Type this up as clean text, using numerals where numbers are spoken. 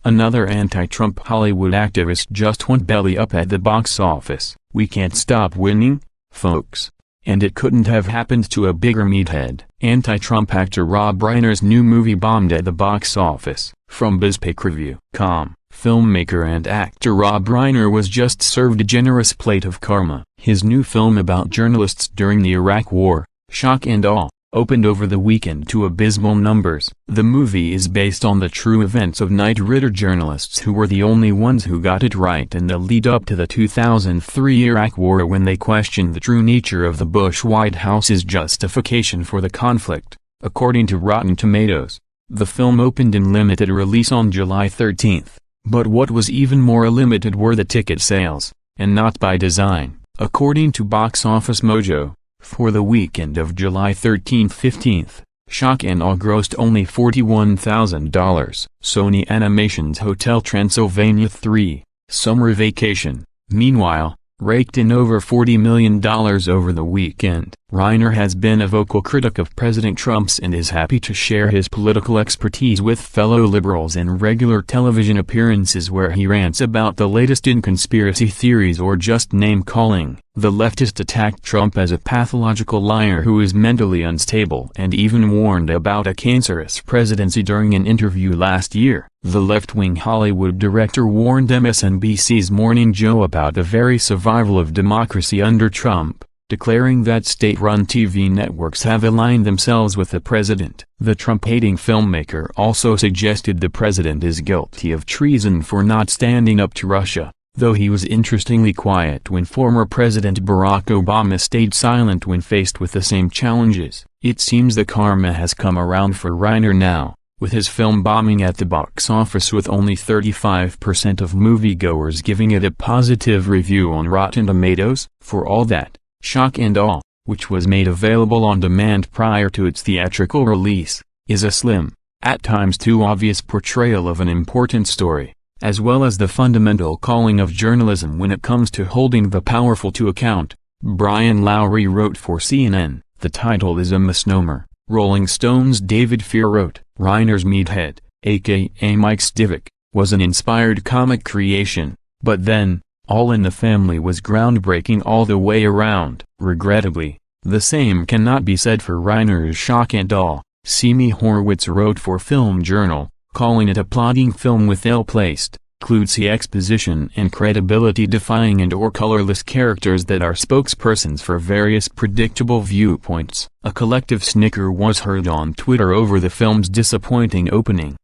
Another anti-Trump Hollywood activist just went belly up at the box office. "We can't stop winning, folks. And it couldn't have happened to a bigger meathead." Anti-Trump actor Rob Reiner's new movie bombed at the box office. From BizPakeReview.com, filmmaker and actor Rob Reiner was just served a generous plate of karma. His new film about journalists during the Iraq War, Shock and Awe, opened over the weekend to abysmal numbers. The movie is based on the true events of Knight Ridder journalists who were the only ones who got it right in the lead-up to the 2003 Iraq War, when they questioned the true nature of the Bush White House's justification for the conflict. According to Rotten Tomatoes, the film opened in limited release on July 13. But what was even more limited were the ticket sales, and not by design. According to Box Office Mojo, for the weekend of July 13-15, Shock and Awe grossed only $41,000. Sony Animation's Hotel Transylvania 3, Summer Vacation, meanwhile, raked in over $40 million over the weekend. Reiner has been a vocal critic of President Trump's and is happy to share his political expertise with fellow liberals in regular television appearances where he rants about the latest in conspiracy theories or just name-calling. The leftist attacked Trump as a pathological liar who is mentally unstable and even warned about a cancerous presidency during an interview last year. The left-wing Hollywood director warned MSNBC's Morning Joe about the very survival of democracy under Trump, declaring that state-run TV networks have aligned themselves with the president. The Trump-hating filmmaker also suggested the president is guilty of treason for not standing up to Russia, though he was interestingly quiet when former President Barack Obama stayed silent when faced with the same challenges. It seems the karma has come around for Reiner now, with his film bombing at the box office with only 35% of moviegoers giving it a positive review on Rotten Tomatoes. For all that, Shock and Awe, which was made available on demand prior to its theatrical release, is a slim, at times too obvious portrayal of an important story, as well as the fundamental calling of journalism when it comes to holding the powerful to account. Brian Lowry wrote for CNN, "The title is a misnomer." Rolling Stone's David Fear wrote, "Reiner's Meathead, aka Mike Stivic, was an inspired comic creation, but then, All in the Family was groundbreaking all the way around." Regrettably, the same cannot be said for Reiner's Shock and Awe. Simi Horwitz wrote for Film Journal, calling it a plodding film with ill-placed, kludzy exposition and credibility-defying and/or colorless characters that are spokespersons for various predictable viewpoints. A collective snicker was heard on Twitter over the film's disappointing opening.